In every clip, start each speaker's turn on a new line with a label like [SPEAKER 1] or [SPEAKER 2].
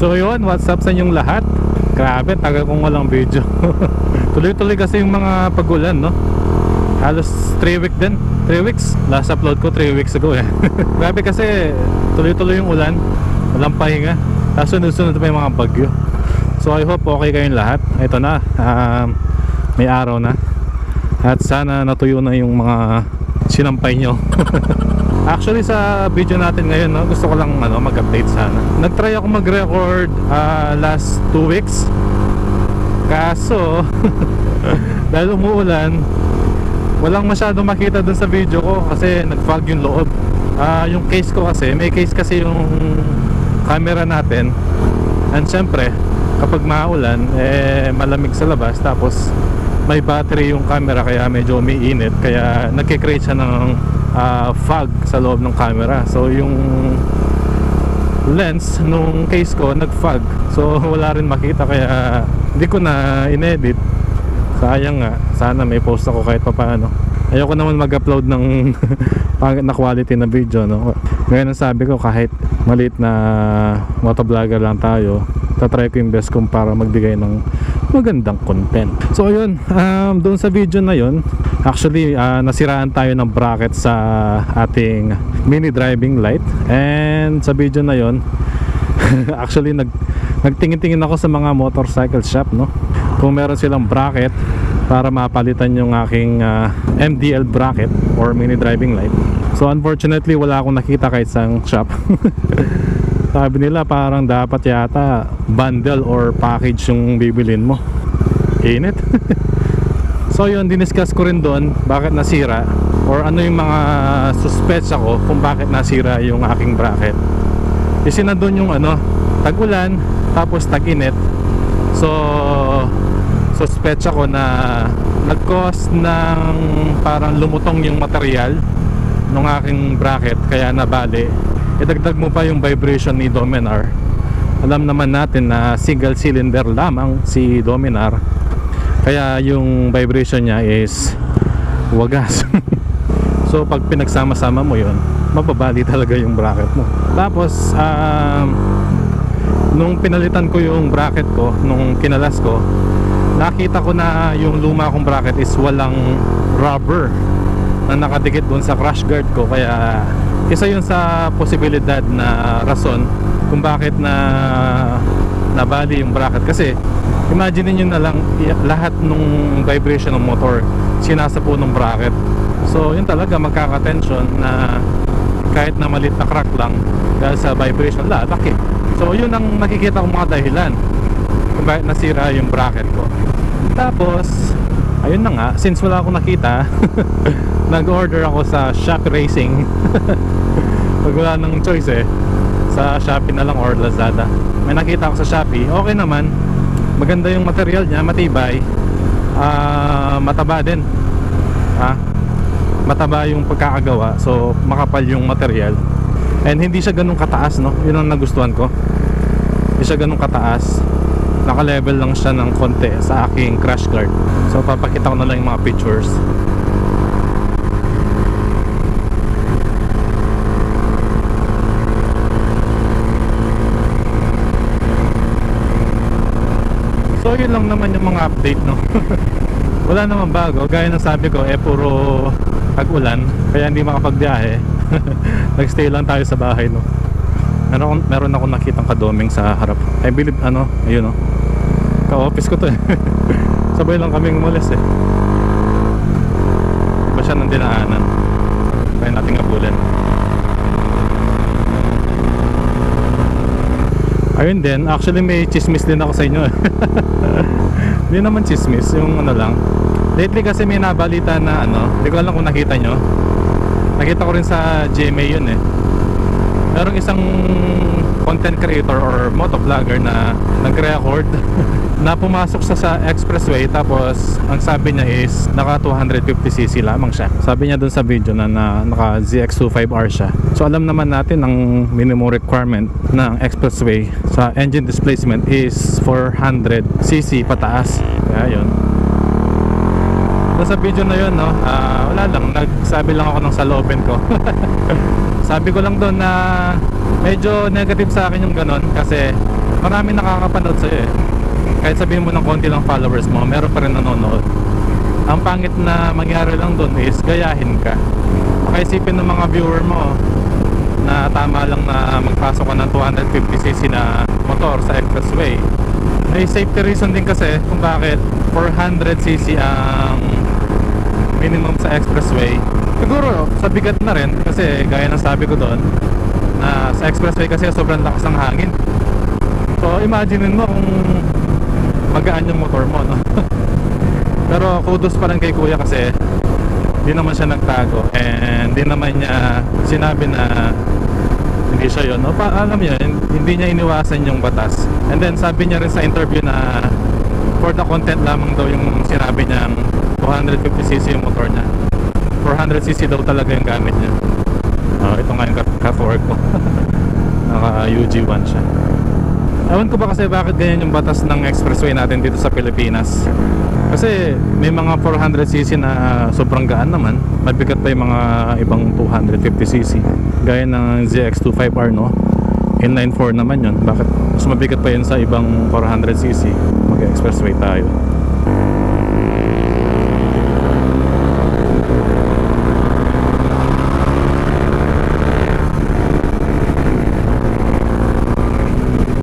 [SPEAKER 1] So yun, what's up sa inyong lahat? Grabe, tagal kong walang video. Tuloy-tuloy kasi yung mga pag-ulan, no? Halos 3 weeks din. 3 weeks? Last upload ko 3 weeks ago eh. Grabe kasi tuloy-tuloy yung ulan. Walang pahinga. Tapos sunod-sunod pa yung mga bagyo. So I hope okay kayong lahat. Ito na, may araw na. At sana natuyo na yung mga sinampay nyo. Actually sa video natin ngayon, no, gusto ko lang mag-update sana. Nag-try ako mag-record last 2 weeks. Kaso dahil umuulan, walang masyadong makita dun sa video ko kasi nag-fog yung loob. Yung case ko kasi, may case kasi yung camera natin. And syempre, kapag maulan, malamig sa labas. Tapos may battery yung camera kaya medyo umiinit. Kaya nagkikreate siya ng fog sa loob ng camera. So yung lens nung case ko nag-fog. So wala rin makita kaya hindi ko na inedit. Sayang nga. Sana may post ako kahit pa paano. Ayoko naman mag-upload ng pangit na quality na video, no? Ngayon ang sabi ko, kahit maliit na motovlogger lang tayo, tatry ko yung best kong para magbigay ng magandang content. So ayun, doon sa video na yun, actually nasiraan tayo ng bracket sa ating mini driving light. And sa video na yun actually nagtingin-tingin ako sa mga motorcycle shop, no? Kung meron silang bracket para mapalitan yung aking MDL bracket or mini driving light. So unfortunately wala akong nakita kahit isang shop. Sabi nila parang dapat yata bundle or package yung bibilin mo. Init. So yun, diniscuss ko rin doon bakit nasira or ano yung mga suspects ako kung bakit nasira yung aking bracket. Kasi nandun yung tag-ulan tapos tag-init. So suspect ako na nag-cause ng parang lumutong yung material ng aking bracket kaya nabali. Idagdag mo pa yung vibration ni Dominar. Alam naman natin na single cylinder lamang si Dominar, kaya yung vibration niya is wagas. So pag pinagsama-sama mo yun, mababali talaga yung bracket mo. Tapos nung pinalitan ko yung bracket ko, nung kinalas ko, nakita ko na yung luma kong bracket is walang rubber na nakadikit dun sa crash guard ko. Kaya isa yun sa posibilidad na rason kung bakit nabali yung bracket. Kasi imagine nyo na lang, lahat nung vibration ng motor sinasapo ng bracket. So yun talaga, magkaka-tension na kahit na maliit na crack lang dahil sa vibration, lalaki. So yun ang nakikita kong mga dahilan kung bakit nasira yung bracket ko. Tapos ayun na nga, since wala akong nakita nag-order ako sa Shopee Racing. Pag wala nang choice sa Shopee na lang or Lazada. May nakita ako sa Shopee, okay naman, maganda yung material niya, matibay, mataba din, mataba yung pagkakagawa. So makapal yung material and hindi siya ganun kataas, no? Yun ang nagustuhan ko, hindi siya ganun kataas, naka-level lang siya ng konti sa aking crash guard. So papakita ko na lang yung mga pictures. So yun lang naman yung mga update, no? Wala naman bago, gaya ng sabi ko, puro tag-ulan kaya hindi makapagbiyahe. Nagstay lang tayo sa bahay, no? Meron ako nakitang kadoming sa harap. I believe ayun, no? Ka-office ko to sabay lang kaming umalis iba siya ng dinaanan, kaya natin abulin. Ayun din, actually may chismis din ako sa inyo. Hindi naman chismis, yung lang lately kasi may nabalita na hindi ko alam kung nakita nyo. Nakita ko rin sa GMA yun merong isang content creator or motovlogger na nag-record na pumasok sa expressway, tapos ang sabi niya is naka 250cc lamang siya. Sabi niya dun sa video na naka ZX25R siya. So alam naman natin ang minimum requirement ng expressway sa engine displacement is 400cc pataas. Kaya yun, sa video na yun, wala lang, nagsabi lang ako ng saloobin ko. Sabi ko lang doon na medyo negative sa akin yung ganon kasi marami nakakapanood sa'yo eh. Kahit sabihin mo ng konti lang followers mo, meron pa rin nanonood. Ang pangit na mangyari lang doon is gayahin ka. Makaisipin ng mga viewer mo na tama lang na magpasok ka ng 250cc na motor sa expressway. May safety reason din kasi kung bakit 400cc ang minimum sa expressway. Siguro sa bigat na rin kasi gaya ng sabi ko doon na sa expressway kasi sobrang lakas ng hangin. So imagine mo kung magaan yung motor mo, no? Pero kudos pa rin kay kuya kasi di naman siya nagtago and di naman niya sinabi na hindi siya yun, no? Alam niya, hindi niya iniwasan yung batas. And then sabi niya rin sa interview na for the content lamang daw yung sinabi niyang 250cc yung motor niya. 400cc daw talaga yung gamit niya. Ito nga yung cut-work ko. Naka UG1 siya. Ewan ko ba kasi bakit ganyan yung batas ng expressway natin dito sa Pilipinas. Kasi may mga 400cc na sobrang gaan naman. Mabigat pa yung mga ibang 250cc. Gaya ng ZX25R, no? Inline 4 naman yun. Bakit mas mabigat pa yun sa ibang 400cc? Mag-expressway tayo.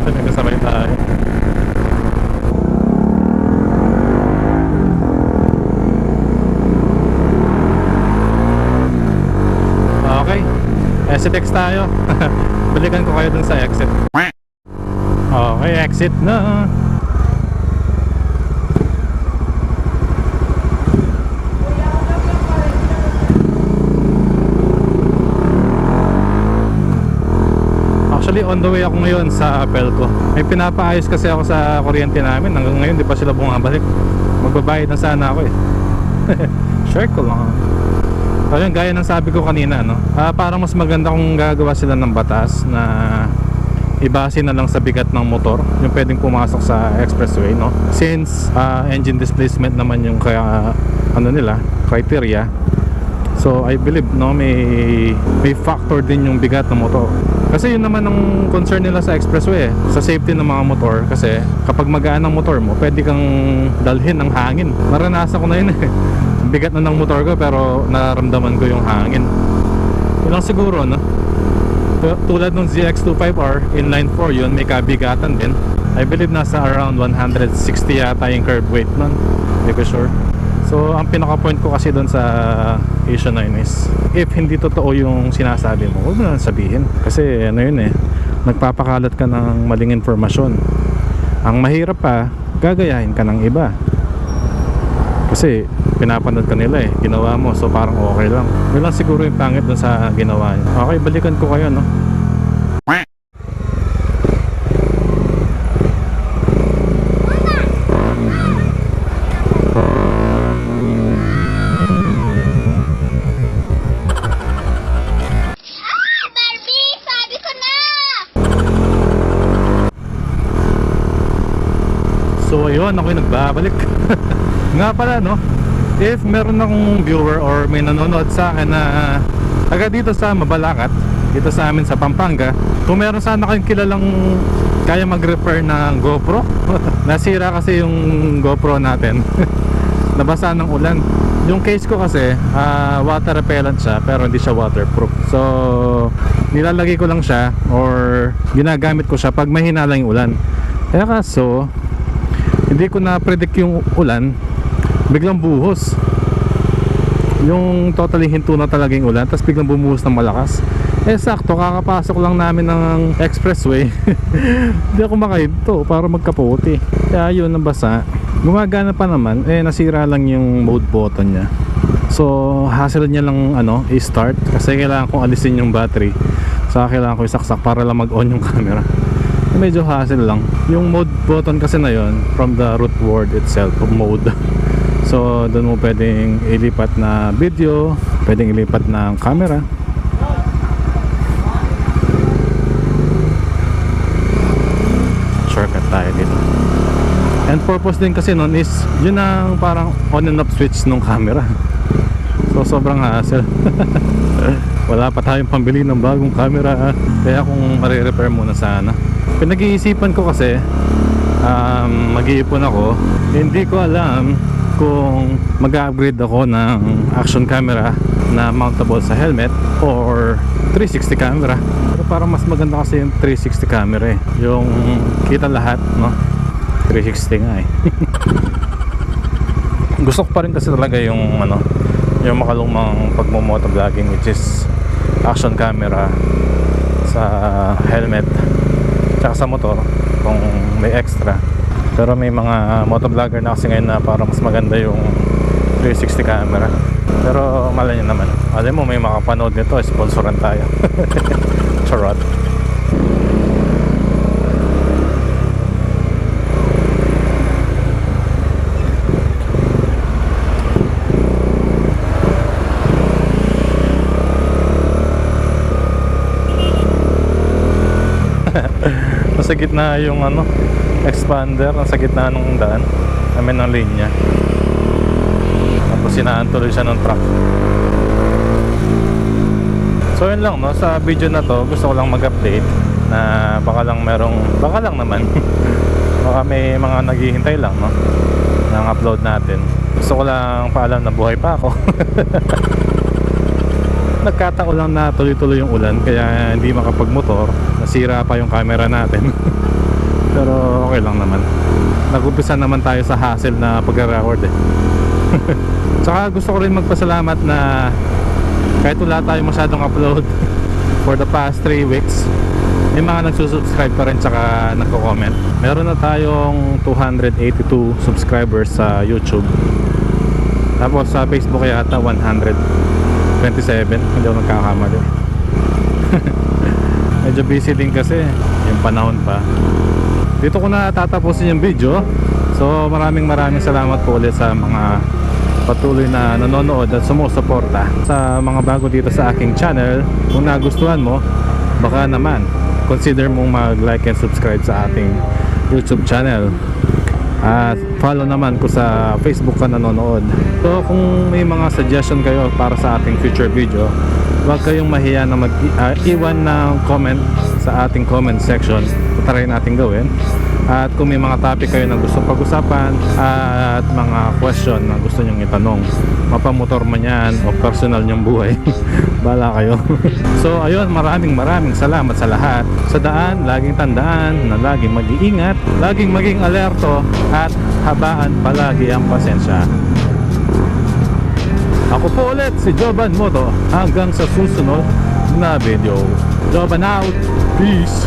[SPEAKER 1] Nagkasabay tayo. Okay, exit X tayo. Balikan ko kayo dun sa exit. Okay, exit na. Actually on the way ako ngayon sa Apelco. May pinapaayos kasi ako sa kuryente namin. Hanggang ngayon di pa sila bumabalik. Magbabayad na sana ako eh. Share ko lang. Ayun, gaya ng sabi ko kanina, no? Parang mas maganda kung gagawa sila ng batas na ibase na lang sa bigat ng motor yung pwedeng pumasok sa expressway, no? Since engine displacement naman yung kaya ano nila, criteria. So I believe, no, may factor din yung bigat ng motor. Kasi yun naman ang concern nila sa expressway, sa safety ng mga motor. Kasi kapag magaan ang motor mo, pwede kang dalhin ng hangin. Naranasan ko na yun eh. Bigat na ng motor ko pero nararamdaman ko yung hangin. Yun lang siguro, no? Tulad ng ZX25R inline 4, yun may kabigatan din. I believe nasa around 160 yata yung curb weight nun. Hindi ko sure. So ang pinaka point ko kasi doon sa Asia 9 is if hindi totoo yung sinasabi mo, huwag mo na sabihin. Kasi ano yun eh, nagpapakalat ka ng maling informasyon. Ang mahirap pa, gagayahin ka ng iba. Kasi pinapanood ka nila eh, ginawa mo, so parang okay lang. Yun lang siguro yung pangit dun sa ginawa niya. Okay, balikan ko kayo, no?
[SPEAKER 2] Barbie! Sabi ko na!
[SPEAKER 1] So ayun, ako'y nagbabalik. Nga pala, no, if meron akong viewer or may nanonood sa akin na taga dito sa Mabalacat, dito sa amin sa Pampanga, kung meron sana kayong kilalang kaya mag-repair ng GoPro. Nasira kasi yung GoPro natin. Nabasa ng ulan. Yung case ko kasi water repellent siya pero hindi siya waterproof. So nilalagay ko lang siya or ginagamit ko siya pag mahina lang yung ulan. Kaya kaso hindi ko na predict yung ulan, biglang buhos. Yung totally hinto na talaga yung ulan, tapos biglang bumuhos ng malakas. Eh sakto, kakapasok lang namin ng expressway. Hindi ako makahinto para magkaputi. Kaya yun, nabasa. Gumagana pa naman, eh nasira lang yung mode button niya. So hassle niya lang i-start kasi kailangan kong alisin yung battery. Saka kailangan ko isaksak para lang mag-on yung camera. Medyo hassle lang. Yung mode button kasi na yun from the root word itself, mode. So doon mo pwedeng ilipat na video, pwedeng ilipat ng camera. Shortcut tayo dito. And purpose din kasi nun is yun ang parang on and off switch ng camera. So sobrang hassle. Wala pa tayong pambili ng bagong camera, kaya kung marirepair muna sana. Pinag-iisipan ko kasi mag-iipon ako. Hindi ko alam kung mag-upgrade ako ng action camera na mountable sa helmet or 360 camera. Pero parang mas maganda kasi yung 360 camera eh. Yung kita lahat, no? 360 nga eh. Gusto ko pa rin kasi talaga yung yung makalumang pagmo-motovlogging, which is action camera sa helmet tsaka sa motor kung may extra. Pero may mga motovlogger na kasi ngayon na parang mas maganda yung 360 camera. Pero malay nyo naman, alam mo may makapanood nito, sponsoran tayo. Charot. Nasa gitna yung expander, nasa gitna ng daan, ng linya. Tapos sinaan tuloy siya ng truck. So yun lang, no, sa video na to gusto ko lang mag-update na baka lang naman baka may mga naghihintay lang, no, ng upload natin. Gusto ko lang paalam na buhay pa ako. Nagkataon lang na tuloy-tuloy yung ulan kaya hindi makapagmotor, nasira pa yung camera natin. Pero okay lang naman, nag-umpisa naman tayo sa hassle na pag-record eh. Tsaka gusto ko rin magpasalamat na kahit wala tayo masyadong upload for the past 3 weeks, may mga nagsusubscribe pa rin tsaka nagko-comment. Meron na tayong 282 subscribers sa YouTube. Tapos sa Facebook yata 127, hindi ako nagkakamali. Medyo busy din kasi yung panahon pa. Dito ko na tatapusin yung video. So maraming salamat po ulit sa mga patuloy na nanonood at sumusuporta sa mga bago dito sa aking channel. Kung nagustuhan mo, baka naman consider mong mag-like and subscribe sa ating YouTube channel. At follow naman ko sa Facebook ka nanonood. So kung may mga suggestion kayo para sa ating future video, huwag kayong mahiya na mag-iwan ng comment sa ating comment section. Try natin gawin. At kung may mga topic kayo na gusto pag-usapan at mga question na gusto nyong itanong, mapamotor man yan o personal nyong buhay, bahala kayo. So ayun, maraming salamat sa lahat. Sa daan, laging tandaan na laging mag-iingat, laging maging alerto, at habaan palagi ang pasensya. Ako po ulit si Joban Moto. Hanggang sa susunod na video. Joban out. Peace.